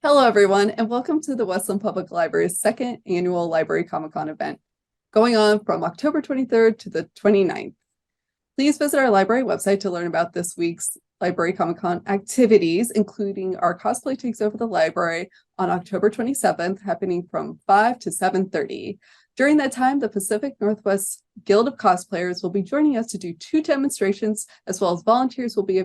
Hello, everyone, and welcome to the Westland Public Library's second annual Library Comicon event, going on from October 23rd to the 29th. Please visit our library website to learn about this week's Library Comicon activities, including our Cosplay Takes Over the Library on October 27th, happening from 5 to 7:30. During that time, the Pacific Northwest Guild of Cosplayers will be joining us to do 2 demonstrations, as well as volunteers will be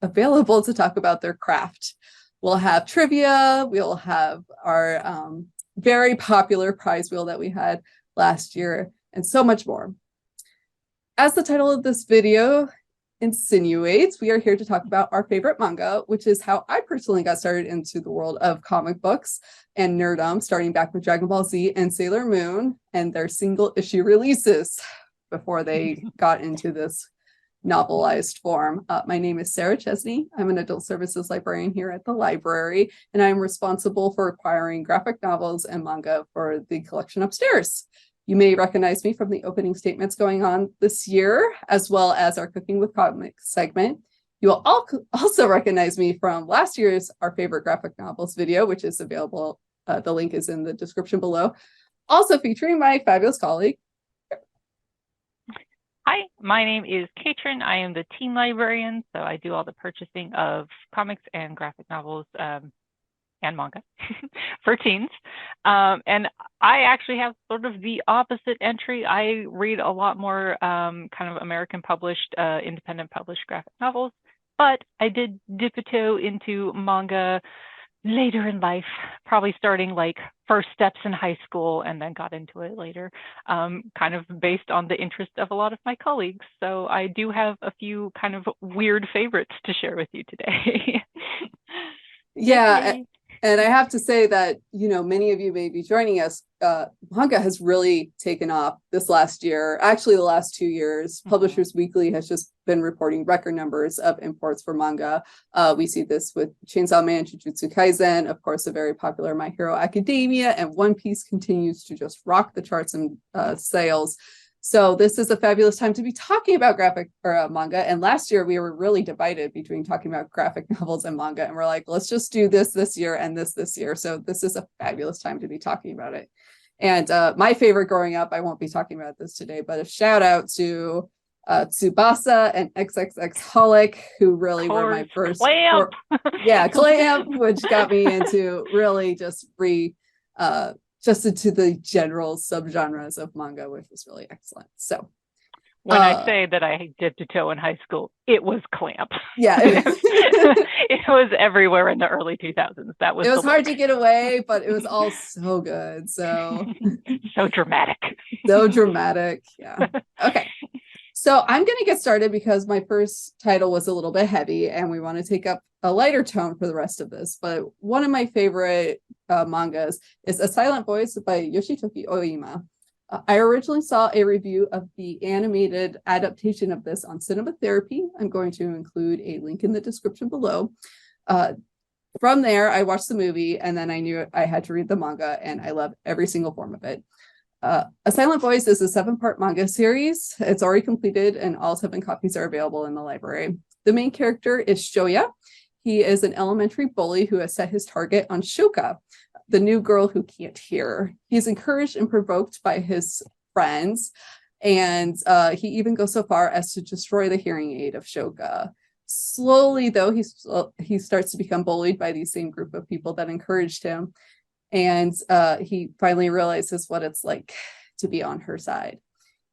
available to talk about their craft. We'll have trivia. We'll have our very popular prize wheel that we had last year, and so much more. As the title of this video insinuates, we are here to talk about our favorite manga, which is how I personally got started into the world of comic books and nerddom, starting back with Dragon Ball Z and Sailor Moon and their single issue releases before they got into this novelized form. My name is Sarah Chesney. I'm an adult services librarian here at the library, and I'm responsible for acquiring graphic novels and manga for the collection upstairs. You may recognize me from the opening statements going on this year, as well as our Cooking with Comics segment. You will also recognize me from last year's Our Favorite Graphic Novels video, which is available. The link is in the description below. Also featuring my fabulous colleague. Hi, my name is Caitrin. I am the teen librarian, so I do all the purchasing of comics and graphic novels and manga for teens. And I actually have sort of the opposite entry. I read a lot more kind of American published, independent published graphic novels, but I did dip a toe into manga later in life, probably starting like first steps in high school and then got into it later, kind of based on the interest of a lot of my colleagues. So I do have a few kind of weird favorites to share with you today. Yeah, and I have to say that, many of you may be joining us. Manga has really taken off this last year. Actually, the last 2 years. Publishers Weekly has just been reporting record numbers of imports for manga. We see this with Chainsaw Man, Jujutsu Kaisen, of course, a very popular My Hero Academia, and One Piece continues to just rock the charts and sales. So this is a fabulous time to be talking about graphic or manga. And last year we were really divided between talking about graphic novels and manga. And we're like, let's just do this year and this year. So this is a fabulous time to be talking about it. And my favorite growing up, I won't be talking about this today, but a shout out to Tsubasa and XXX Holic, who really were my first. Clamp! Clamp, which got me into really just into the general subgenres of manga, which was really excellent. So when I say that I dipped a toe in high school, it was Clamp. Yeah. It was everywhere in the early 2000s. It was hard to get away, but it was all so good. So so dramatic. So dramatic. Yeah. Okay. So I'm going to get started because my first title was a little bit heavy and we want to take up a lighter tone for the rest of this. But one of my favorite mangas is A Silent Voice by Yoshitoki Oima. I originally saw a review of the animated adaptation of this on Cinema Therapy. I'm going to include a link in the description below. From there, I watched the movie and then I knew I had to read the manga, and I love every single form of it. A Silent Voice is a 7-part manga series. It's already completed and all 7 copies are available in the library. The main character is Shoya. He is an elementary bully who has set his target on Shoka, the new girl who can't hear. He's encouraged and provoked by his friends, and he even goes so far as to destroy the hearing aid of Shoka. Slowly, though, he starts to become bullied by the same group of people that encouraged him. And he finally realizes what it's like to be on her side.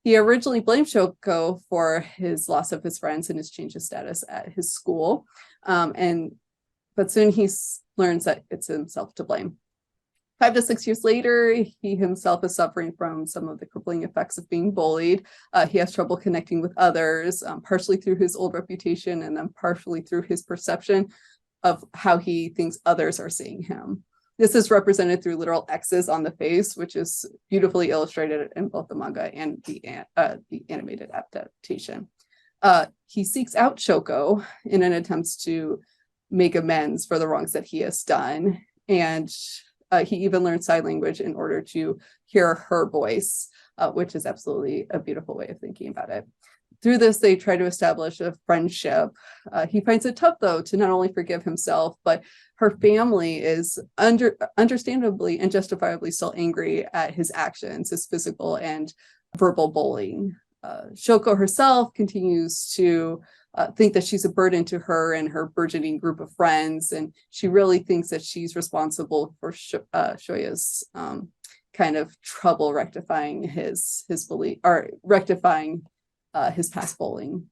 He originally blamed Shoko for his loss of his friends and his change of status at his school. But soon he learns that it's himself to blame. 5 to 6 years later, he himself is suffering from some of the crippling effects of being bullied. He has trouble connecting with others, partially through his old reputation and then partially through his perception of how he thinks others are seeing him. This is represented through literal X's on the face, which is beautifully illustrated in both the manga and the animated adaptation. He seeks out Shoko in an attempt to make amends for the wrongs that he has done. And he even learned sign language in order to hear her voice, which is absolutely a beautiful way of thinking about it. through this, they try to establish a friendship. He finds it tough, though, to not only forgive himself, but her family is understandably and justifiably still angry at his actions, his physical and verbal bullying. Shoko herself continues to think that she's a burden to her and her burgeoning group of friends, and she really thinks that she's responsible for Shoya's kind of trouble rectifying his belief, or rectifying his past bullying.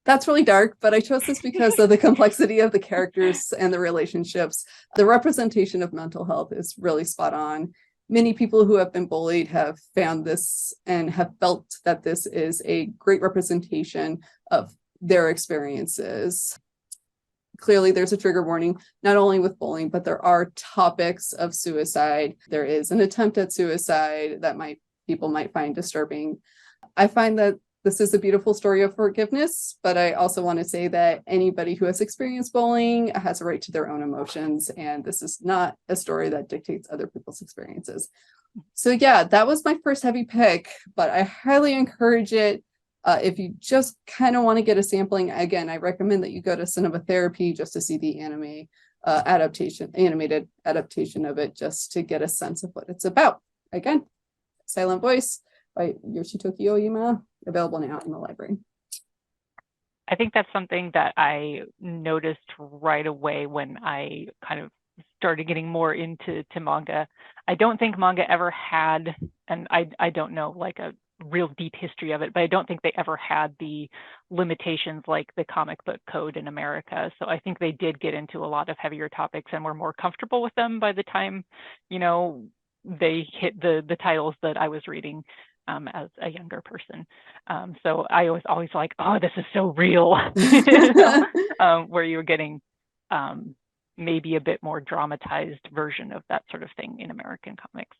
That's really dark, but I chose this because of the complexity of the characters and the relationships. The representation of mental health is really spot on. Many people who have been bullied have found this and have felt that this is a great representation of their experiences. Clearly, there's a trigger warning, not only with bullying, but there are topics of suicide. There is an attempt at suicide that people might find disturbing. I find that this is a beautiful story of forgiveness, but I also want to say that anybody who has experienced bullying has a right to their own emotions, and this is not a story that dictates other people's experiences. So yeah, that was my first heavy pick, but I highly encourage it. If you just kind of want to get a sampling, again, I recommend that you go to Cinema Therapy just to see the animated adaptation of it, just to get a sense of what it's about. Again, Silent Voice by Yoshitoki Oyama, available now in the library. I think that's something that I noticed right away when I kind of started getting more into manga. I don't think manga ever had, and I don't know like a real deep history of it, but I don't think they ever had the limitations like the comic book code in America. So I think they did get into a lot of heavier topics and were more comfortable with them by the time, they hit the titles that I was reading as a younger person. So I was always like, oh, this is so real, where you were getting maybe a bit more dramatized version of that sort of thing in American comics.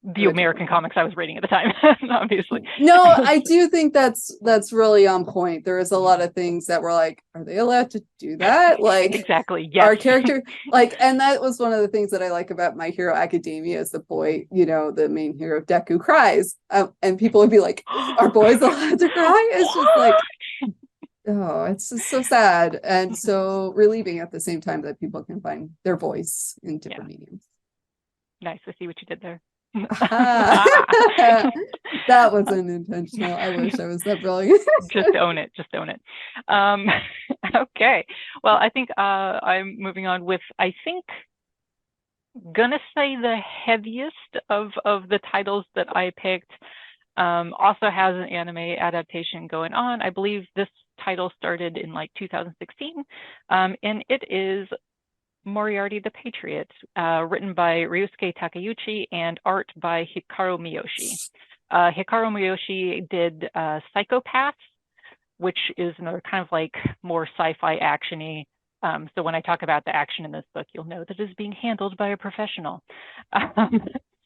The American comics I was reading at the time, obviously. No, I do think that's really on point. There is a lot of things that were like, are they allowed to do that? Like, exactly, yes. Our character, and that was one of the things that I like about My Hero Academia is the boy, the main hero, Deku, cries. And people would be like, are boys allowed to cry? It's just like, oh, it's just so sad and so relieving at the same time that people can find their voice in different mediums. Nice, I see what you did there. That wasn't intentional. I wish I was that brilliant. Just own it. Okay, well, I think I'm moving on with, I think, gonna say the heaviest of the titles that I picked. Also has an anime adaptation going on. I believe this title started in like 2016, and it is Moriarty the Patriot, written by Ryosuke Takeuchi and art by Hikaru Miyoshi. Hikaru Miyoshi did Psychopaths, which is another kind of like more sci-fi action-y. So when I talk about the action in this book, you'll know that it is being handled by a professional.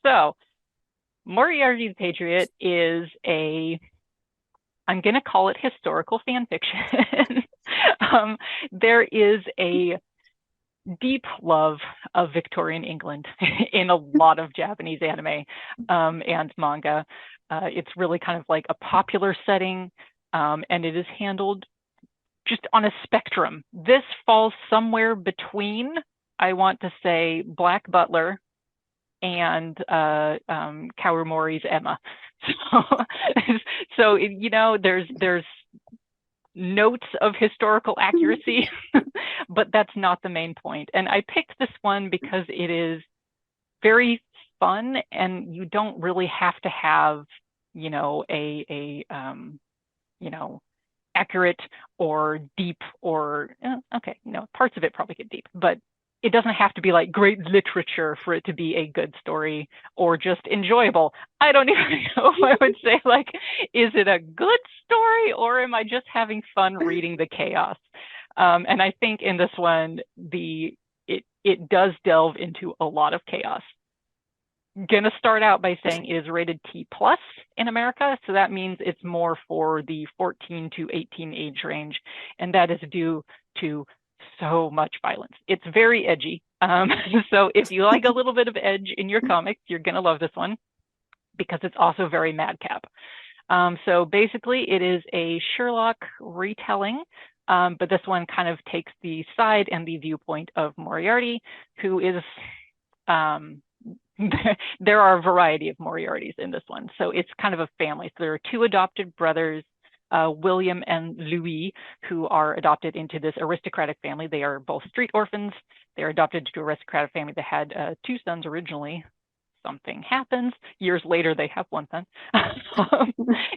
So Moriarty the Patriot is I'm going to call it historical fan fiction. There is a deep love of Victorian England in a lot of Japanese anime and manga. It's really kind of like a popular setting, and it is handled just on a spectrum. This falls somewhere between, I want to say, Black Butler and Kaoru Mori's Emma. So there's notes of historical accuracy, but that's not the main point. And I picked this one because it is very fun, and you don't really have to have, accurate or deep or parts of it probably get deep, but it doesn't have to be like great literature for it to be a good story or just enjoyable. I don't even know if I would say like, is it a good story or am I just having fun reading the chaos? And I think in this one, it does delve into a lot of chaos. Gonna start out by saying it is rated T+ in America, so that means it's more for the 14 to 18 age range, and that is due to so much violence. It's very edgy. So if you like a little bit of edge in your comics, you're gonna love this one because it's also very madcap. So basically, it is a Sherlock retelling, but this one kind of takes the side and the viewpoint of Moriarty, who is there are a variety of Moriartys in this one. So it's kind of a family. So there are two adopted brothers, William and Louis, who are adopted into this aristocratic family. They are both street orphans. They're adopted to an aristocratic family that had two sons originally. Something happens. Years later, they have one son,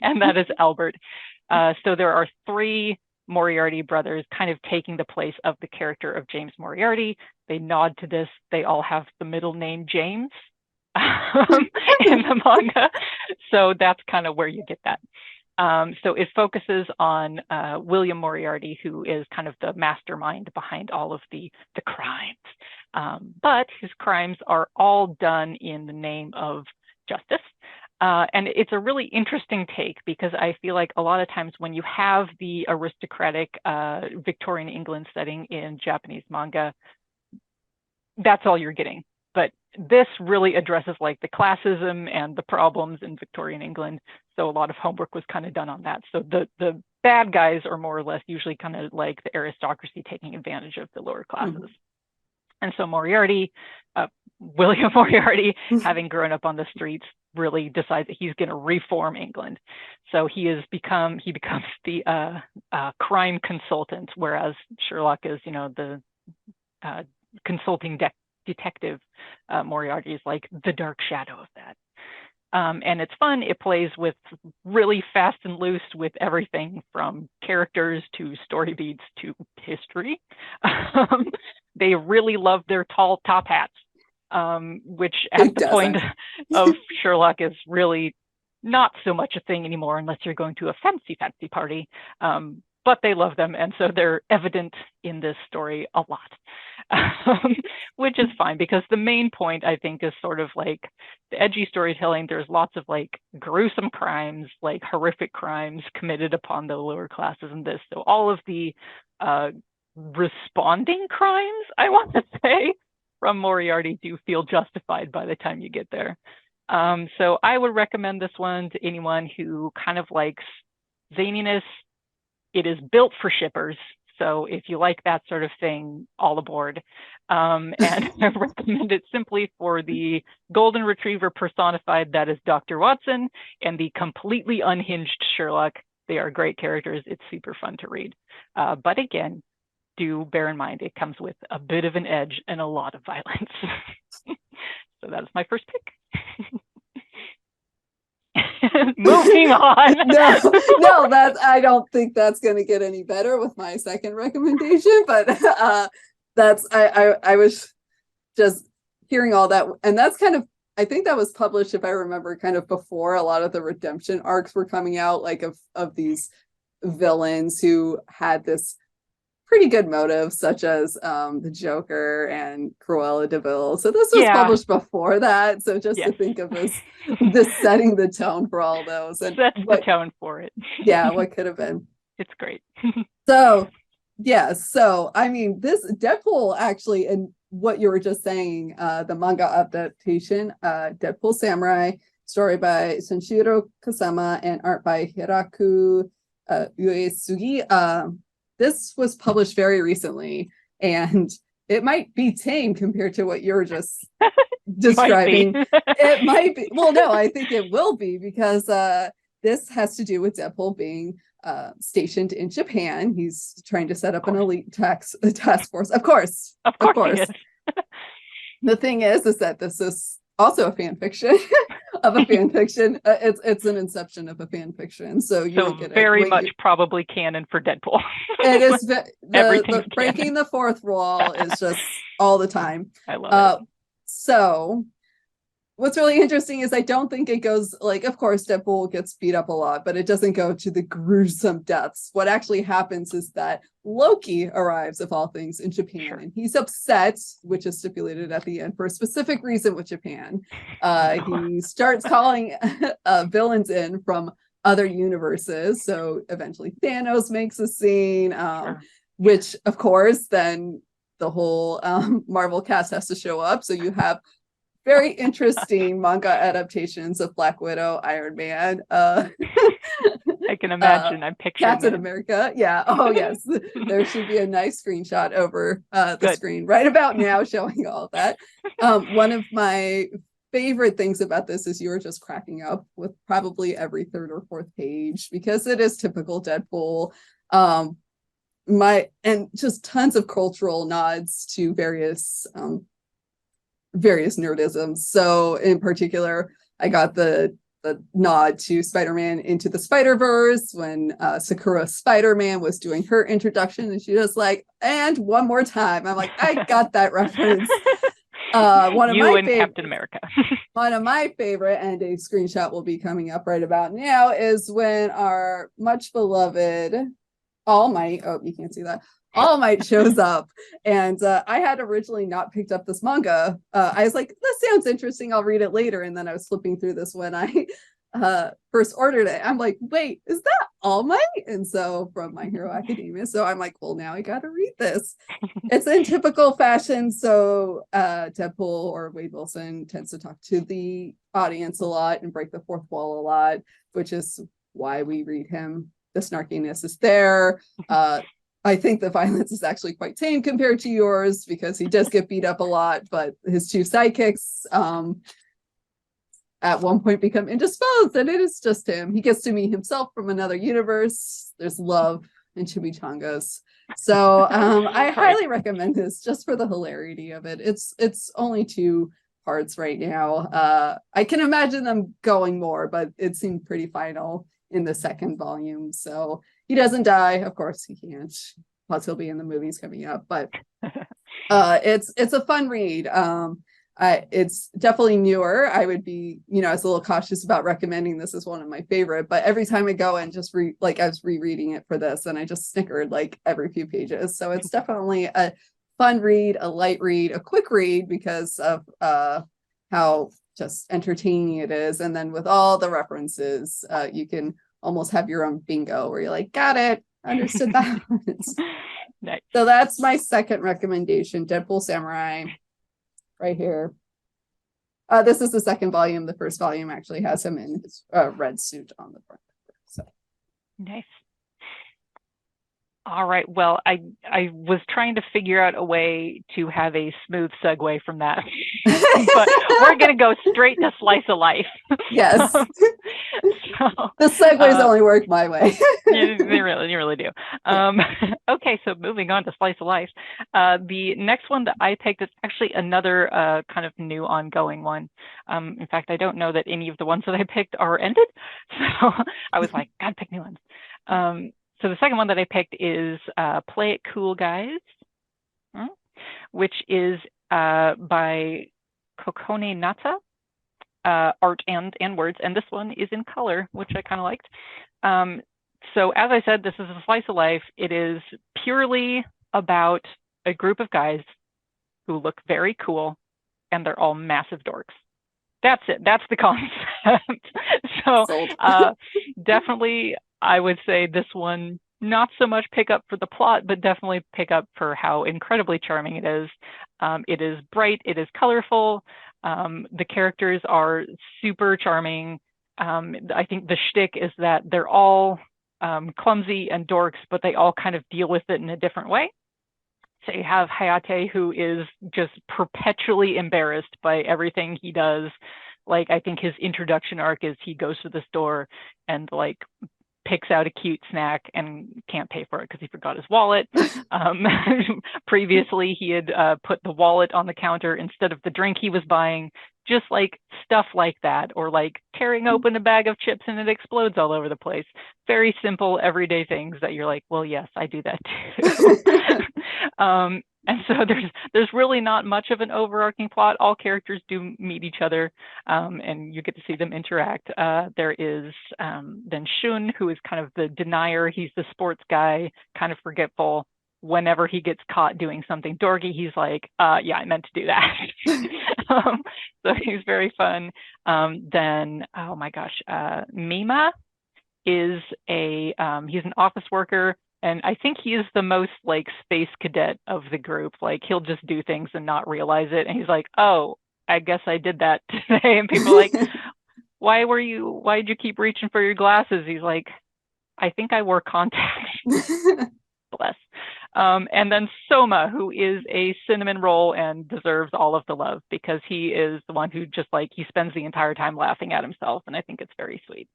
and that is Albert. So there are three Moriarty brothers kind of taking the place of the character of James Moriarty. They nod to this. They all have the middle name James in the manga. So that's kind of where you get that. So it focuses on William Moriarty, who is kind of the mastermind behind all of the crimes. But his crimes are all done in the name of justice. And it's a really interesting take, because I feel like a lot of times when you have the aristocratic Victorian England setting in Japanese manga, that's all you're getting. But this really addresses like the classism and the problems in Victorian England. So a lot of homework was kind of done on that. So the bad guys are more or less usually kind of like the aristocracy taking advantage of the lower classes. Mm-hmm. And so Moriarty, William Moriarty, having grown up on the streets, really decides that he's going to reform England. So he becomes the crime consultant, whereas Sherlock is, the consulting detective. Moriarty is like the dark shadow of that. And it's fun. It plays with really fast and loose with everything from characters to story beats to history. They really love their tall top hats, which at the point of Sherlock is really not so much a thing anymore unless you're going to a fancy party. But they love them, and so they're evident in this story a lot, which is fine, because the main point, I think, is sort of like the edgy storytelling. There's lots of like gruesome crimes, like horrific crimes committed upon the lower classes in this. So all of the responding crimes, I want to say, from Moriarty do feel justified by the time you get there. So I would recommend this one to anyone who kind of likes zaniness. It is built for shippers. So if you like that sort of thing, all aboard. And I recommend it simply for the golden retriever personified, that is Dr. Watson, and the completely unhinged Sherlock. They are great characters. It's super fun to read. But again, do bear in mind, it comes with a bit of an edge and a lot of violence. So that is my first pick. Moving on. No, I don't think that's going to get any better with my second recommendation, but I was just hearing all that, and that's kind of, I think that was published, if I remember, kind of before a lot of the redemption arcs were coming out, like of these villains who had this pretty good motives, such as the Joker and Cruella de Vil. So this was published before that. So just to think of this setting the tone for all those. And that's the tone for it. Yeah, what could have been. It's great. So I mean, this Deadpool actually, and what you were just saying, the manga adaptation, Deadpool Samurai, story by Sanshiro Kasama and art by Hiraku Uesugi. This was published very recently, and it might be tame compared to what you're just describing. It might be. Well, no, I think it will be, because this has to do with Deadpool being stationed in Japan. He's trying to set up an elite task force. Of course. The thing is that this is also a fan fiction of a fan fiction. It's an inception of a fan fiction. So you get very much probably canon for Deadpool. It is the breaking the fourth wall is just all the time. I love it. So what's really interesting is I don't think it goes, like, of course, Deadpool gets beat up a lot, but it doesn't go to the gruesome deaths. What actually happens is that Loki arrives, of all things, in Japan, and he's upset, which is stipulated at the end for a specific reason with Japan. He starts calling villains in from other universes. So eventually Thanos makes a scene, which, of course, then the whole Marvel cast has to show up. So you have very interesting manga adaptations of Black Widow, Iron Man, I can imagine. I'm picturing Captain it. America. Yeah. Oh yes. There should be a nice screenshot over the Good. screen right about now showing all of that. One of my favorite things about this is you were just cracking up with probably every third or fourth page because it is typical Deadpool. And just tons of cultural nods to various nerdisms. So in particular, I got the nod to Spider-Man Into the Spider-Verse when Sakura Spider-Man was doing her introduction, and she was like, and one more time. I'm like, I got that reference. One of my Captain America. One of my favorite, and a screenshot will be coming up right about now, is when our much beloved All Might, oh, you can't see that, All Might shows up. And I had originally not picked up this manga. I was like, this sounds interesting, I'll read it later. And then I was flipping through this when I first ordered it. I'm like, wait, is that All Might? And so from My Hero Academia. So I'm like, well, now I gotta read this. It's in typical fashion. So Deadpool or Wade Wilson tends to talk to the audience a lot and break the fourth wall a lot, which is why we read him. The snarkiness is there. I think the violence is actually quite tame compared to yours because he does get beat up a lot, but his two sidekicks at one point become indisposed, and it is just him. He gets to meet himself from another universe. There's love and chimichangas. So I highly recommend this just for the hilarity of it. It's only 2 parts right now. I can imagine them going more, but it seemed pretty final in the second volume. So he doesn't die. Of course he can't. Plus he'll be in the movies coming up. But it's a fun read. It's definitely newer. I would be, I was a little cautious about recommending this as one of my favorite, but every time I go and just I was rereading it for this, and I just snickered like every few pages. So it's definitely a fun read, a light read, a quick read because of how just entertaining it is. And then with all the references, you can almost have your own bingo where you're like, got it, understood that. Nice. So that's my second recommendation, Deadpool Samurai. Right here. This is the second volume. The first volume actually has him in his red suit on the front. So nice. All right. Well, I was trying to figure out a way to have a smooth segue from that, but we're going to go straight to Slice of Life. Yes. So, the segues only work my way. They really do. Okay, so moving on to Slice of Life. The next one that I picked is actually another kind of new ongoing one. In fact, I don't know that any of the ones that I picked are ended. So I was like, gotta pick new ones. So the second one that I picked is Play It Cool, Guys, which is by Kokone Nata, art and words. And this one is in color, which I kind of liked. So as I said, this is a slice of life. It is purely about a group of guys who look very cool, and they're all massive dorks. That's it. That's the concept. So definitely, I would say this one, not so much pick up for the plot, but definitely pick up for how incredibly charming it is. It is bright. It is colorful. The characters are super charming. I think the shtick is that they're all clumsy and dorks, but they all kind of deal with it in a different way. So you have Hayate, who is just perpetually embarrassed by everything he does. Like, I think his introduction arc is he goes to the store and like picks out a cute snack and can't pay for it because he forgot his wallet. Previously, he had put the wallet on the counter instead of the drink he was buying. Just like stuff like that, or like tearing open a bag of chips and it explodes all over the place. Very simple, everyday things that you're like, well, yes, I do that too. And so there's really not much of an overarching plot. All characters do meet each other, and you get to see them interact. There is then Shun, who is kind of the denier. He's the sports guy, kind of forgetful. Whenever he gets caught doing something dorky, he's like, yeah, I meant to do that. So he's very fun. Then, oh my gosh, Mima is he's an office worker. And I think he is the most like space cadet of the group. Like, he'll just do things and not realize it. And he's like, oh, I guess I did that today. And people are like, why did you keep reaching for your glasses? He's like, I think I wore contacts. Bless. And then Soma, who is a cinnamon roll and deserves all of the love because he is the one who just like, he spends the entire time laughing at himself. And I think it's very sweet.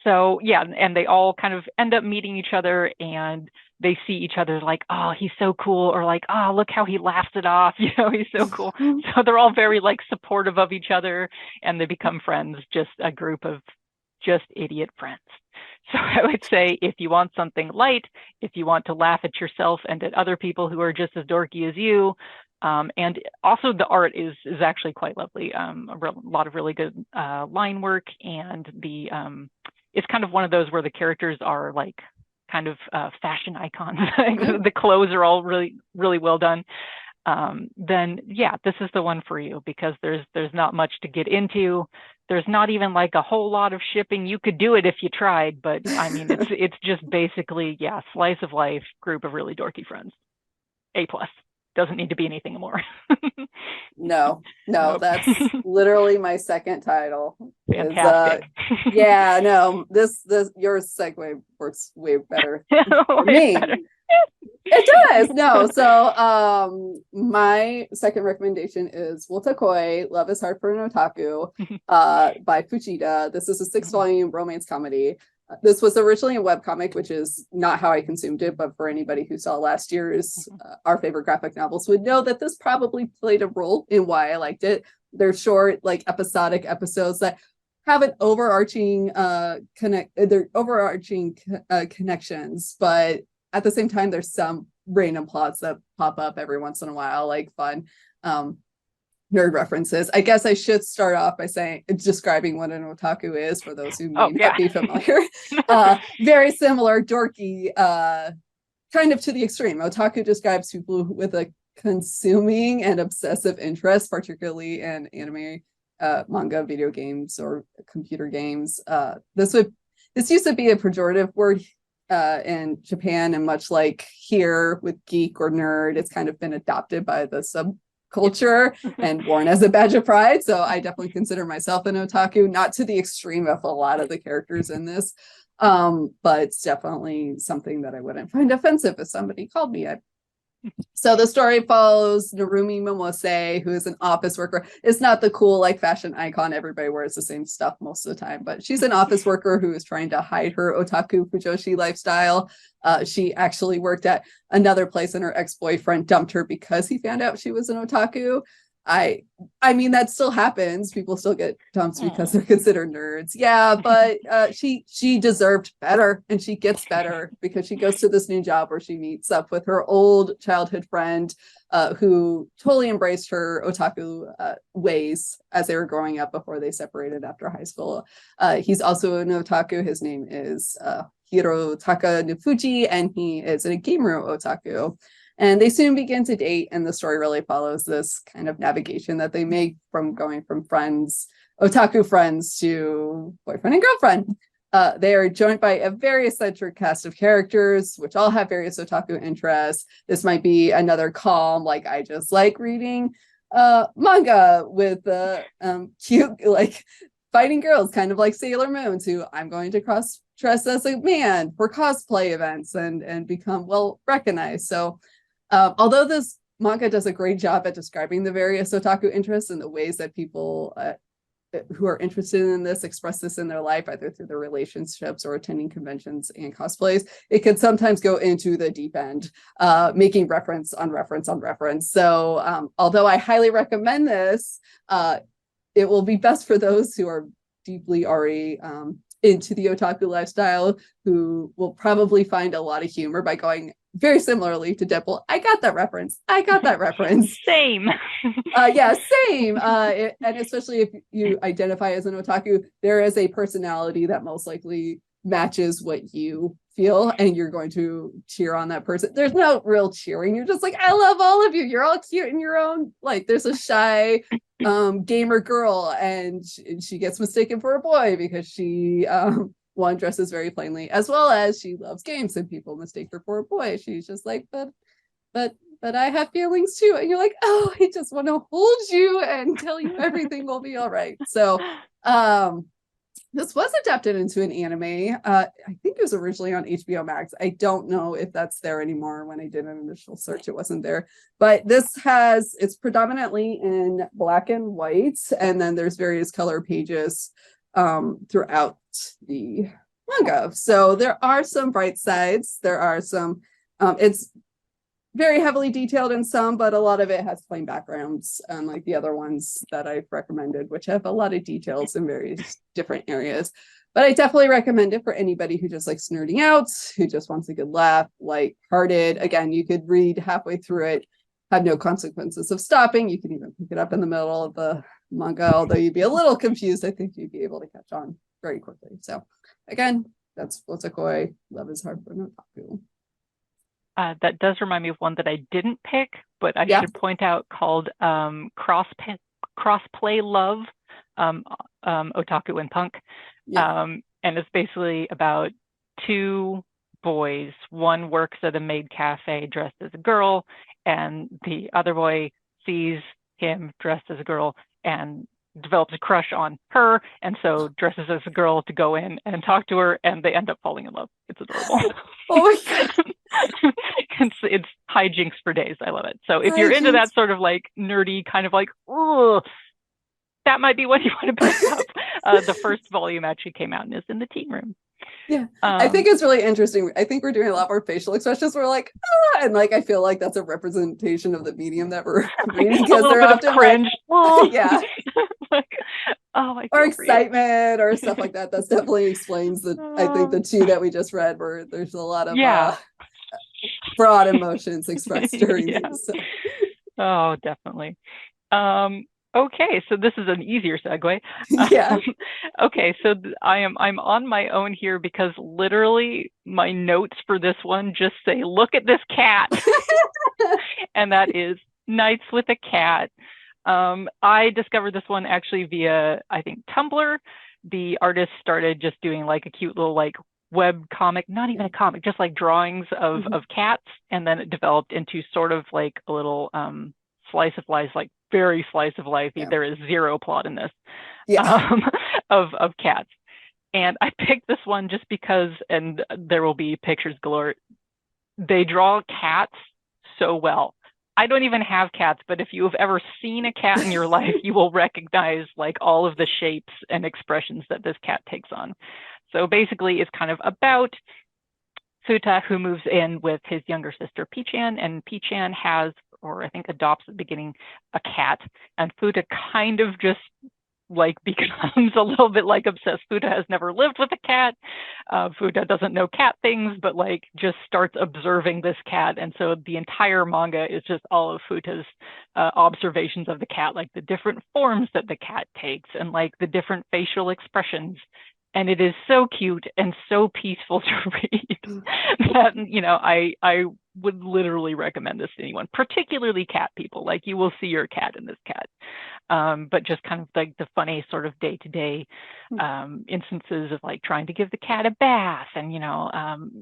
So yeah, and they all kind of end up meeting each other and they see each other like, oh, he's so cool, or like, oh, look how he laughs it off, you know, he's so cool. So they're all very like supportive of each other and they become friends, just a group of just idiot friends. So I would say if you want something light, if you want to laugh at yourself and at other people who are just as dorky as you, and also the art is actually quite lovely. A lot of really good line work, and the it's kind of one of those where the characters are like kind of fashion icons. The clothes are all really, really well done. Then yeah, this is the one for you because there's not much to get into. There's not even like a whole lot of shipping. You could do it if you tried, but I mean, it's just basically, yeah, slice of life, group of really dorky friends. A+. Doesn't need to be anything more. No, Nope. that's literally my second title. Fantastic. Yeah, no, this your segue works way better for Way me. better. It does. No, so my second recommendation is Wotakoi, Love is Hard for an Otaku, by Fujita. This is a 6-volume romance comedy. This was originally a webcomic, which is not how I consumed it, but for anybody who saw last year's Our Favorite Graphic Novels would know that this probably played a role in why I liked it. They're short, like episodic episodes that have an overarching connections, but at the same time, there's some random plots that pop up every once in a while, like fun nerd references. I guess I should start off by describing what an otaku is for those who may not be familiar. Very similar, dorky, kind of to the extreme. Otaku describes people with a consuming and obsessive interest, particularly in anime, manga, video games, or computer games. This used to be a pejorative word in Japan, and much like here with geek or nerd, it's kind of been adopted by the subculture and worn as a badge of pride. So I definitely consider myself an otaku, not to the extreme of a lot of the characters in this, but it's definitely something that I wouldn't find offensive if somebody called me it. So the story follows Narumi Momose, who is an office worker. It's not the cool like fashion icon. Everybody wears the same stuff most of the time, but she's an office worker who is trying to hide her otaku fujoshi lifestyle. She actually worked at another place and her ex-boyfriend dumped her because he found out she was an otaku. I mean, that still happens. People still get dumped because they're considered nerds. Yeah, but she deserved better, and she gets better because she goes to this new job where she meets up with her old childhood friend who totally embraced her otaku ways as they were growing up before they separated after high school. He's also an otaku. His name is Hirotaka Nufuji, and he is a gamer otaku. And they soon begin to date, and the story really follows this kind of navigation that they make from going from friends, otaku friends, to boyfriend and girlfriend. They are joined by a very eccentric cast of characters, which all have various otaku interests. This might be another calm, like I just like reading manga with cute, like fighting girls, kind of like Sailor Moon, who I'm going to cross-dress as a man for cosplay events and become well recognized. So although this manga does a great job at describing the various otaku interests and the ways that people who are interested in this express this in their life, either through their relationships or attending conventions and cosplays, it can sometimes go into the deep end, making reference on reference on reference. So although I highly recommend this, it will be best for those who are deeply already into the otaku lifestyle, who will probably find a lot of humor by going very similarly to Deadpool. I got that reference. Same. Yeah, same. And especially if you identify as an otaku, there is a personality that most likely matches what you feel, and you're going to cheer on that person. There's no real cheering. You're just like, I love all of you. You're all cute in your own. Like, there's a shy gamer girl, and she gets mistaken for a boy because she one dresses very plainly, as well as she loves games and people mistake her for a boy. She's just like, but but I have feelings too. And you're like, oh, I just want to hold you and tell you everything will be all right. So this was adapted into an anime. I think it was originally on HBO Max. I don't know if that's there anymore. When I did an initial search, it wasn't there. But it's predominantly in black and white, and then there's various color pages throughout the manga. So there are some bright sides. There are some, it's very heavily detailed in some, but a lot of it has plain backgrounds, unlike the other ones that I've recommended, which have a lot of details in various different areas. But I definitely recommend it for anybody who just likes nerding out, who just wants a good laugh, light-hearted. Again, you could read halfway through it, have no consequences of stopping. You can even pick it up in the middle of the manga, although you'd be a little confused. I think you'd be able to catch on very quickly. So again, that's Wotakoi. Love is hard for an otaku. That does remind me of one that I didn't pick, but I should point out, called Crossplay Love, Otaku and Punk. And it's basically about two boys. One works at a maid cafe dressed as a girl, and the other boy sees him dressed as a girl and develops a crush on her, and so dresses as a girl to go in and talk to her, and they end up falling in love. It's adorable. Oh my god. It's hijinks for days. I love it. So if you're into that sort of like nerdy kind of like, oh, that might be what you want to pick up. The first volume actually came out and is in the teen room. Yeah, I think it's really interesting. I think we're doing a lot more facial expressions. We're like, ah, and like I feel like that's a representation of the medium that we're reading, because they're often cringe. Like, yeah, like, oh, or excitement or stuff like that. That's definitely explains the. I think the two that we just read, where there's a lot of broad emotions expressed during these. So. Oh, definitely. Okay, so this is an easier segue. Yeah. Okay, so I'm on my own here, because literally my notes for this one just say, look at this cat. And that is Nights with a Cat. I discovered this one actually via, I think, Tumblr. The artist started just doing like a cute little like web comic, not even a comic, just like drawings of cats, and then it developed into sort of like a little slice of life, like very slice of life. There is zero plot in this of cats. And I picked this one just because, and there will be pictures galore, they draw cats so well. I don't even have cats, but if you have ever seen a cat in your life, you will recognize like all of the shapes and expressions that this cat takes on. So basically it's kind of about Futa, who moves in with his younger sister Pichan, and Pichan has, or I think adopts at the beginning, a cat, and Futa kind of just like becomes a little bit like obsessed. Futa has never lived with a cat. Futa doesn't know cat things, but like just starts observing this cat. And so the entire manga is just all of Futa's observations of the cat, like the different forms that the cat takes and like the different facial expressions. And it is so cute and so peaceful to read that, you know, I would literally recommend this to anyone, particularly cat people. Like, you will see your cat in this cat. But just kind of like the funny sort of day-to-day instances of like trying to give the cat a bath, and, you know,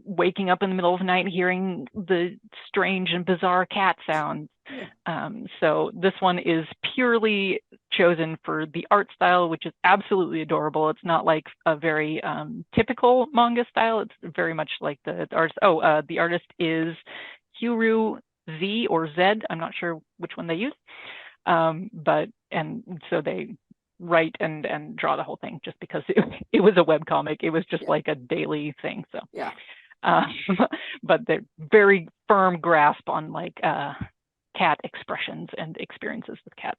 waking up in the middle of the night and hearing the strange and bizarre cat sounds. So this one is purely chosen for the art style, which is absolutely adorable. It's not like a very typical manga style. It's very much like the artist. The artist is Kyuryu Z or Z. I'm not sure which one they use. And so they write and draw the whole thing just because it was a webcomic. It was just like a daily thing. So but they're very firm grasp on like cat expressions and experiences with cats.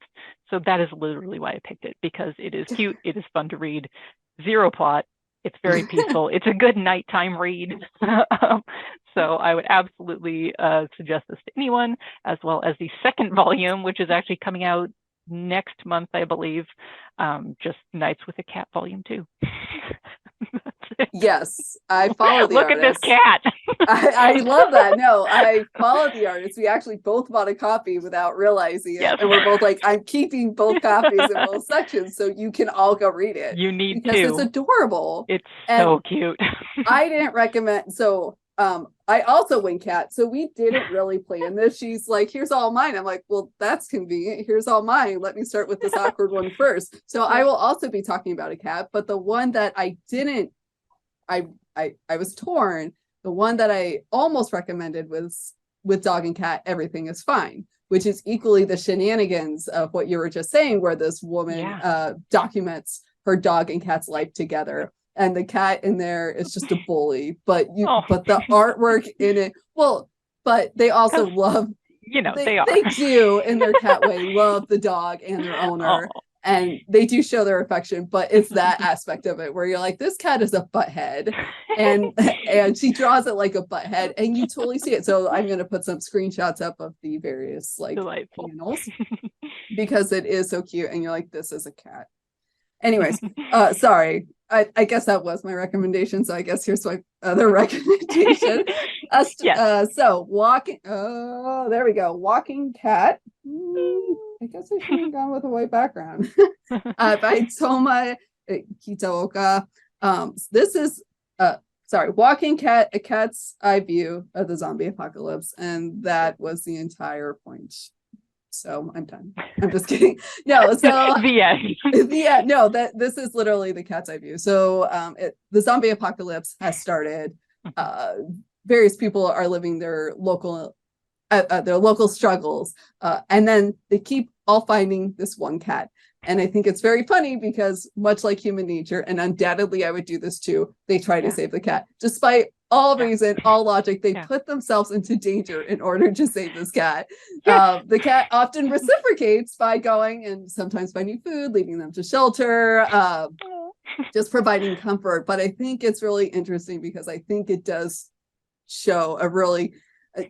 So that is literally why I picked it, because it is cute, it is fun to read, zero plot, it's very peaceful, it's a good nighttime read. So I would absolutely suggest this to anyone, as well as the second volume, which is actually coming out next month, I believe. Just Nights with a Cat Volume 2. Yes, I follow the artist. Look at this cat. I love that. No, I follow the artist. We actually both bought a copy without realizing it. And we're both like, I'm keeping both copies in both sections so you can all go read it. You need because it's adorable. It's so cute. I didn't recommend, so I also win cat. So we didn't really plan this. She's like, here's all mine. I'm like, well, that's convenient. Here's all mine. Let me start with this awkward one first. So I will also be talking about a cat, but the one that I didn't, I was torn. The one that I almost recommended was with dog and cat, everything is fine, which is equally the shenanigans of what you were just saying, where this woman documents her dog and cat's life together. And the cat in there is just a bully, but the artwork in it, but they also love, they do in their cat way, love the dog and their owner. And they do show their affection, but it's that aspect of it where you're like, this cat is a butthead, and she draws it like a butthead, and you totally see it. So I'm going to put some screenshots up of the various panels because it is so cute, and you're like, this is a cat. Anyways, sorry. I guess that was my recommendation. So I guess here's my other recommendation. So walking. Oh, there we go. Walking cat. I guess I should have gone with a white background. By Tomo Kitaoka. This is Walking Cat, a cat's eye view of the zombie apocalypse, and that was the entire point. So I'm done. I'm just kidding. No, so the end. No, this is literally the cat's eye view. So the zombie apocalypse has started. Various people are living their local struggles, and then they keep all finding this one cat. And I think it's very funny because much like human nature, and undoubtedly I would do this too, they try to save the cat. Despite all reason, all logic, they put themselves into danger in order to save this cat. The cat often reciprocates by going and sometimes finding food, leading them to shelter, just providing comfort. But I think it's really interesting because I think it does show a really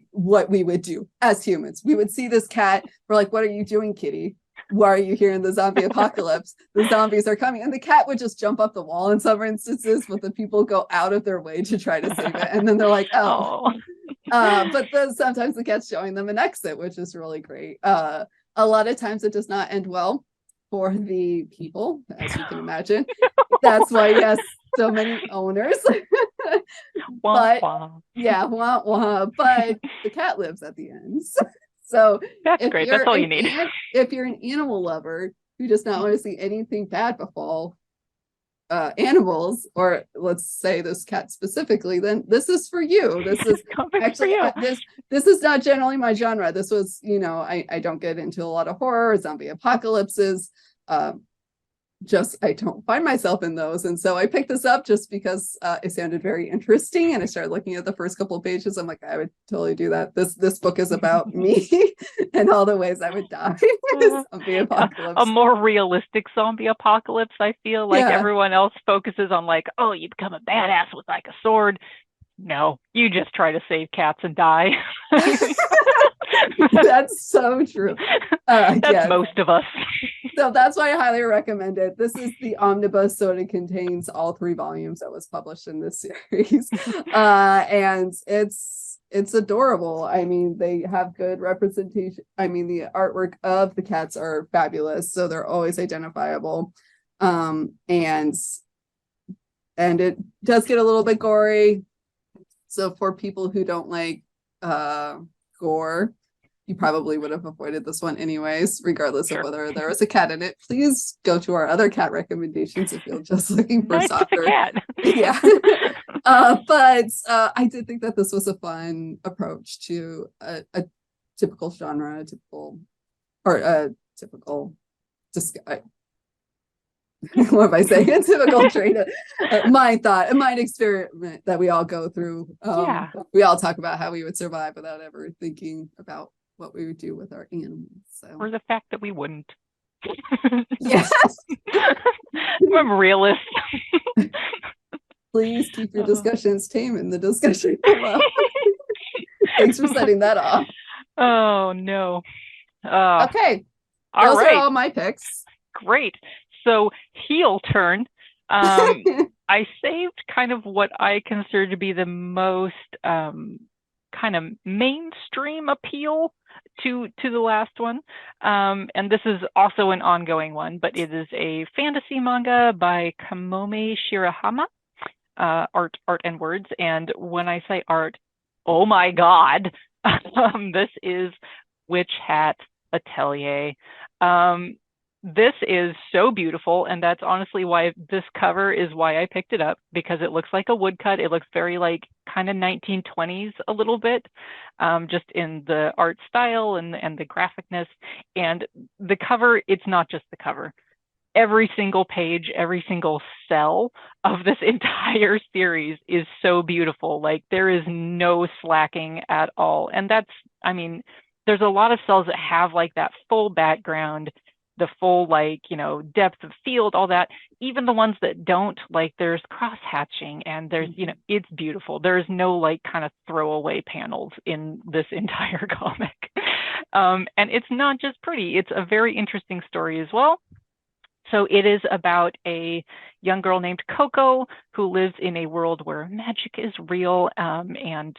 what we would do as humans. We would see this cat, we're like, what are you doing, kitty? Why are you here in the zombie apocalypse? The zombies are coming. And the cat would just jump up the wall in some instances, but the people go out of their way to try to save it. And then they're like, but then sometimes the cat's showing them an exit, which is really great. A lot of times it does not end well for the people, as you can imagine. That's why, yes, so many owners. But but the cat lives at the end. So that's great. That's all you need. If you're an animal lover who does not want to see anything bad befall animals, or let's say this cat specifically, then this is for you. This is actually this is not generally my genre. This was, I don't get into a lot of horror or zombie apocalypses. I don't find myself in those. And so I picked this up just because it sounded very interesting. And I started looking at the first couple of pages. I'm like, I would totally do that. This book is about me and all the ways I would die in a zombie apocalypse. A more realistic zombie apocalypse, I feel like everyone else focuses on like, oh, you become a badass with like a sword. No, you just try to save cats and die. That's so true. That's most of us. So that's why I highly recommend it. This is the omnibus, so it contains all 3 volumes that was published in this series. And it's adorable. I mean, they have good representation. I mean, the artwork of the cats are fabulous, so they're always identifiable. And it does get a little bit gory. So for people who don't like gore, you probably would have avoided this one anyways, regardless of whether there was a cat in it. Please go to our other cat recommendations if you're just looking for softer. Yeah. But I did think that this was a fun approach to a typical genre, typical what am I saying? A typical trait, a mind experiment that we all go through. We all talk about how we would survive without ever thinking about what we would do with our animals. So. Or the fact that we wouldn't. Yes. I'm a realist. Please keep your discussions tame in the discussion below. Thanks for setting that off. Oh, no. Okay. Those are all my picks. Great. So heel turn. I saved kind of what I consider to be the most kind of mainstream appeal to the last one. And this is also an ongoing one, but it is a fantasy manga by Kamome Shirahama. art and words. And when I say art, oh my God, this is Witch Hat Atelier. This is so beautiful, and that's honestly why this cover is why I picked it up, because it looks like a woodcut. It looks very like kind of 1920s a little bit, just in the art style and the graphicness. And the cover, it's not just the cover. Every single page, every single cell of this entire series is so beautiful. Like, there is no slacking at all. And that's, I mean, there's a lot of cells that have like that full background, the full, like, you know, depth of field, all that. Even the ones that don't, like, there's cross hatching and there's, you know, it's beautiful. There's no like kind of throwaway panels in this entire comic. And it's not just pretty, it's a very interesting story as well. So it is about a young girl named Coco who lives in a world where magic is real. And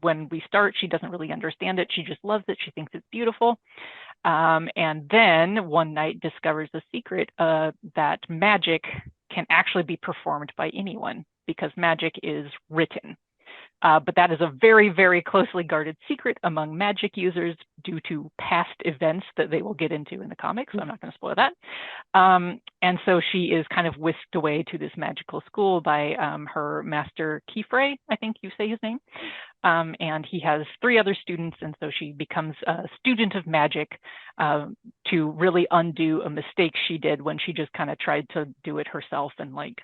when we start, she doesn't really understand it. She just loves it. She thinks it's beautiful. And then one night discovers the secret that magic can actually be performed by anyone, because magic is written. But that is a very, very closely guarded secret among magic users due to past events that they will get into in the comics. So I'm not going to spoil that. And so she is kind of whisked away to this magical school by her master Kifrey, I think you say his name. And he has 3 other students. And so she becomes a student of magic to really undo a mistake she did when she just kind of tried to do it herself, and like,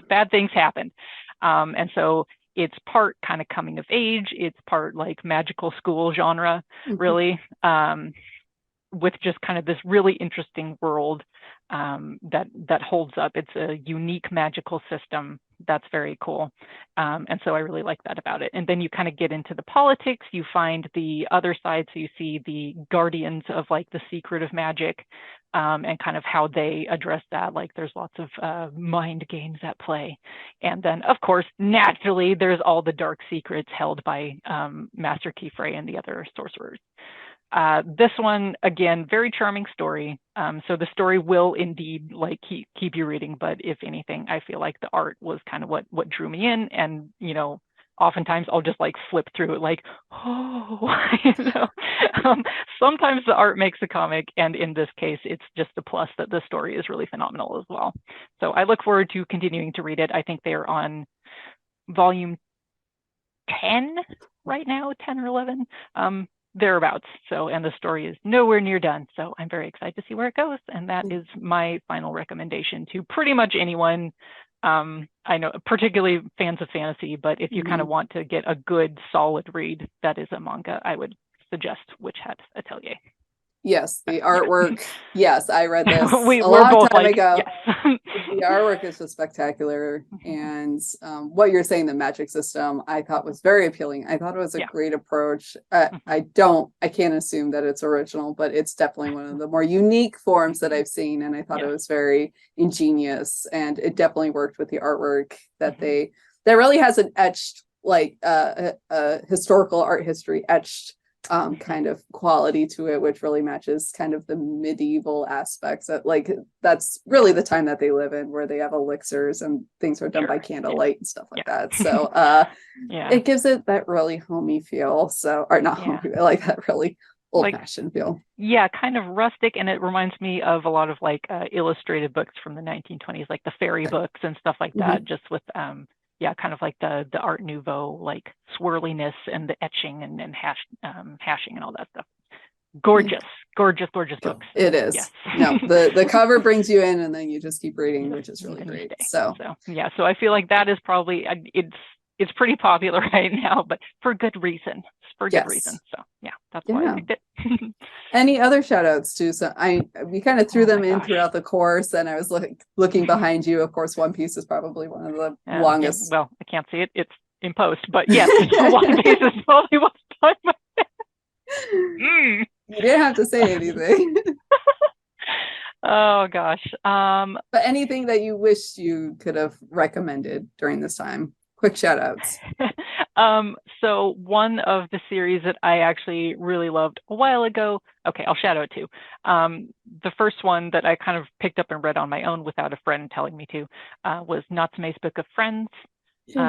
bad things happened. And so it's part kind of coming of age, it's part like magical school genre, really, with just kind of this really interesting world that holds up. It's a unique magical system that's very cool. And so I really like that about it. And then you kind of get into the politics, you find the other side. So you see the guardians of like the secret of magic, and kind of how they address that. Like, there's lots of mind games at play. And then, of course, naturally, there's all the dark secrets held by Master Kifrey and the other sorcerers. This one, again, very charming story. So the story will indeed like keep you reading, but if anything, I feel like the art was kind of what drew me in. And, you know, oftentimes I'll just like flip through it like, oh, you know. Sometimes the art makes a comic, and in this case, it's just a plus that the story is really phenomenal as well. So I look forward to continuing to read it. I think they're on volume 10 right now, 10 or 11. Thereabouts. So, and the story is nowhere near done. So I'm very excited to see where it goes. And that is my final recommendation to pretty much anyone. I know, particularly fans of fantasy, but if you kind of want to get a good, solid read, that is a manga I would suggest, Witch Hat Atelier. Yes, the artwork. Yes, I read this we're a long both time like, ago. yes. The artwork is just spectacular. And what you're saying, the magic system, I thought was very appealing. I thought it was a great approach. I can't assume that it's original, but it's definitely one of the more unique forms that I've seen. And I thought it was very ingenious, and it definitely worked with the artwork that that really has an etched, like a historical art history etched kind of quality to it, which really matches kind of the medieval aspects of, like, that's really the time that they live in, where they have elixirs and things are done by candlelight and stuff like that. So it gives it that really homey feel. So, or not homey, like that really old-fashioned feel. Yeah, kind of rustic, and it reminds me of a lot of like illustrated books from the 1920s, like the fairy books and stuff like that, just with kind of like the Art Nouveau, like swirliness and the etching and hashing and all that stuff. Gorgeous books. It is. Yes. No, the cover brings you in, and then you just keep reading, which is really great. So I feel like that is probably, it's pretty popular right now, but for good reason. So that's why I picked it. Any other shout outs to we kind of threw them in throughout the course, and I was looking behind you. Of course, One Piece is probably one of the longest. Well, I can't see it. It's in post, but yes, One Piece is probably what's on my head. You didn't have to say anything. Oh gosh. But anything that you wish you could have recommended during this time? Quick shout outs. So one of the series that I actually really loved a while ago, okay, I'll shout out two. The first one that I kind of picked up and read on my own without a friend telling me to was Natsume's Book of Friends,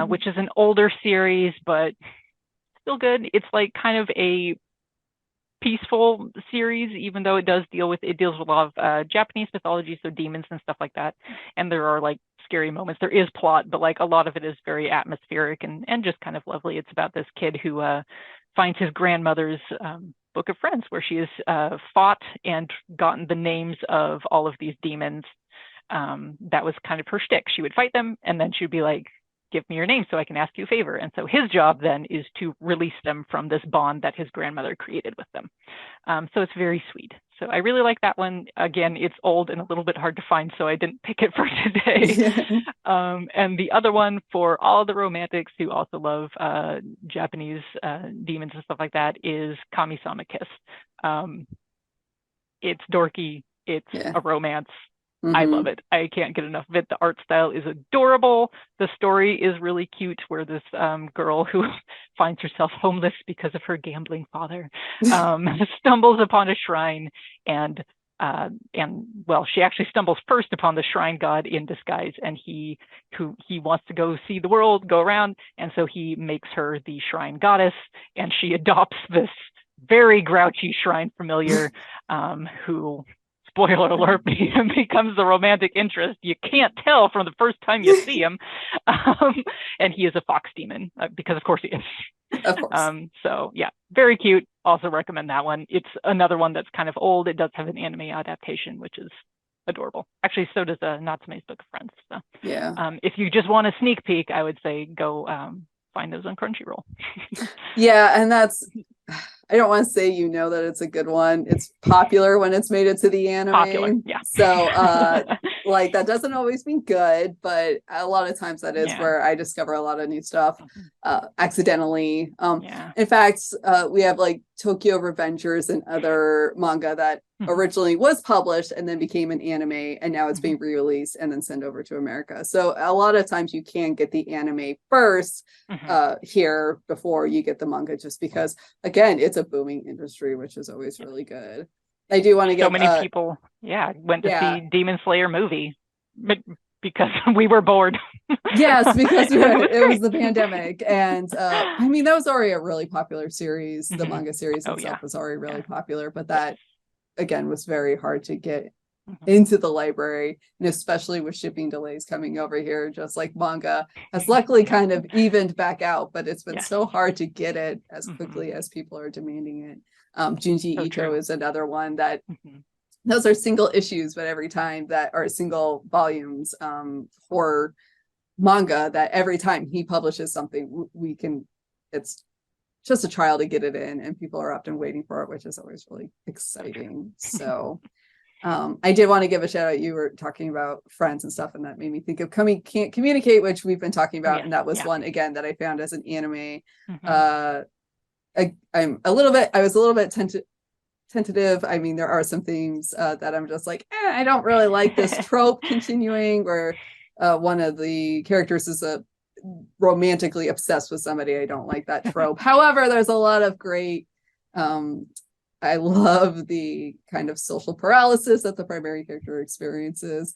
which is an older series, but still good. It's like kind of a peaceful series, even though it deals with a lot of Japanese mythology, so demons and stuff like that. And there are like scary moments. There is plot, but like a lot of it is very atmospheric and just kind of lovely. It's about this kid who finds his grandmother's book of friends, where she has fought and gotten the names of all of these demons. That was kind of her shtick. She would fight them, and then she'd be like, give me your name so I can ask you a favor. And so his job then is to release them from this bond that his grandmother created with them. So it's very sweet. So I really like that one. Again, it's old and a little bit hard to find, so I didn't pick it for today. And the other one, for all the romantics who also love Japanese demons and stuff like that, is Kamisama Kiss. It's dorky. It's a romance. I love it. I can't get enough of it. The art style is adorable. The story is really cute, where this girl who finds herself homeless because of her gambling father stumbles upon a shrine, and well, she actually stumbles first upon the shrine god in disguise, and he wants to go see the world, go around, and so he makes her the shrine goddess, and she adopts this very grouchy shrine familiar who, spoiler alert, becomes the romantic interest. You can't tell from the first time you see him. And he is a fox demon, because of course he is. Of course. So yeah, very cute. Also recommend that one. It's another one that's kind of old. It does have an anime adaptation, which is adorable. Actually, so does Natsume's Book of Friends. So yeah. If you just want a sneak peek, I would say go find those on Crunchyroll. Yeah, and that's, I don't want to say that it's a good one. It's popular when it's made it to the anime. Popular, yeah. So like that doesn't always mean good, but a lot of times that is where I discover a lot of new stuff accidentally. In fact, we have like Tokyo Revengers and other manga that originally was published and then became an anime, and now it's being re-released and then sent over to America. So a lot of times you can get the anime first here before you get the manga, just because again it's a booming industry, which is always really good. I do want to get so many people went to see Demon Slayer movie because we were bored. Yes, because it was the pandemic, and I mean that was already a really popular series. The manga series itself was already really popular, but that again was very hard to get into the library, and especially with shipping delays coming over here, just like manga has luckily kind of evened back out, but it's been so hard to get it as quickly as people are demanding it. Junji Ito is another one that those are single issues, but every time that are single volumes for manga, that every time he publishes something, it's just a trial to get it in, and people are often waiting for it, which is always really exciting. So I did want to give a shout out. You were talking about Friends and stuff, and that made me think of Can't Communicate, which we've been talking about, and that was one again that I found as an anime. I was a little bit tentative. I mean, there are some themes that I'm just like, I don't really like this trope continuing, where one of the characters is romantically obsessed with somebody. I don't like that trope. However, there's a lot of great I love the kind of social paralysis that the primary character experiences.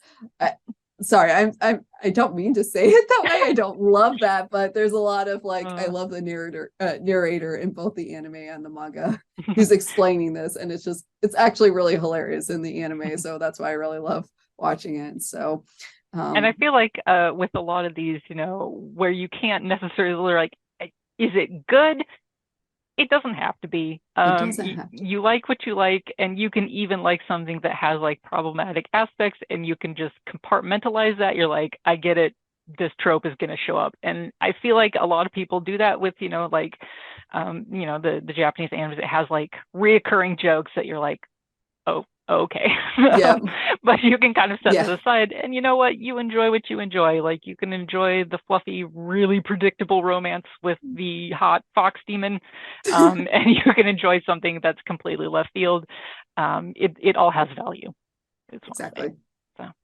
Sorry, I don't mean to say it that way. I don't love that, but there's a lot of like I love the narrator in both the anime and the manga who's explaining this, and it's actually really hilarious in the anime. So that's why I really love watching it. So and I feel like with a lot of these, where you can't necessarily like, is it good? It doesn't have to be. You like what you like, and you can even like something that has like problematic aspects, and you can just compartmentalize that. You're like, I get it. This trope is going to show up, and I feel like a lot of people do that with, the Japanese anime. It has like reoccurring jokes that you're like, oh, okay. But you can kind of set it aside, and you know what? You enjoy what you enjoy. Like, you can enjoy the fluffy, really predictable romance with the hot fox demon, and you can enjoy something that's completely left field. It all has value. Exactly.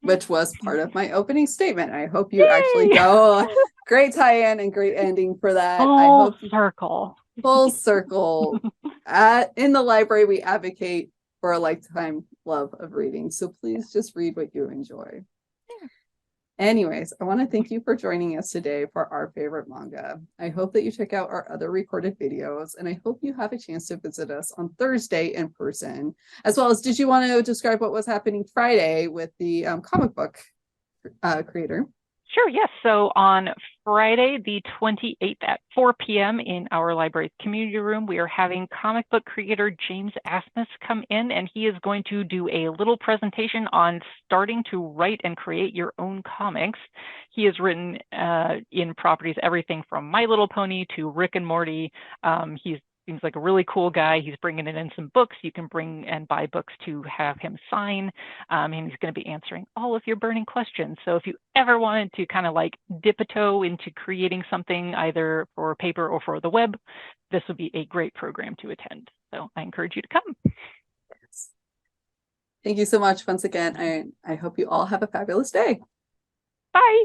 which was part of my opening statement. I hope you actually go. Great tie-in and great ending for that. Full circle. In the library, we advocate for a lifetime love of reading. So please just read what you enjoy. Anyways, I want to thank you for joining us today for our favorite manga. I hope that you check out our other recorded videos, and I hope you have a chance to visit us on Thursday in person. As well as, did you want to describe what was happening Friday with the comic book creator? Sure, yes. So on Friday, the 28th at 4 p.m. in our library's community room, we are having comic book creator James Asmus come in, and he is going to do a little presentation on starting to write and create your own comics. He has written in properties everything from My Little Pony to Rick and Morty. Seems like a really cool guy. He's bringing in some books. You can bring and buy books to have him sign. And he's going to be answering all of your burning questions. So if you ever wanted to kind of like dip a toe into creating something either for paper or for the web, this would be a great program to attend. So I encourage you to come. Yes. Thank you so much once again. I hope you all have a fabulous day. Bye.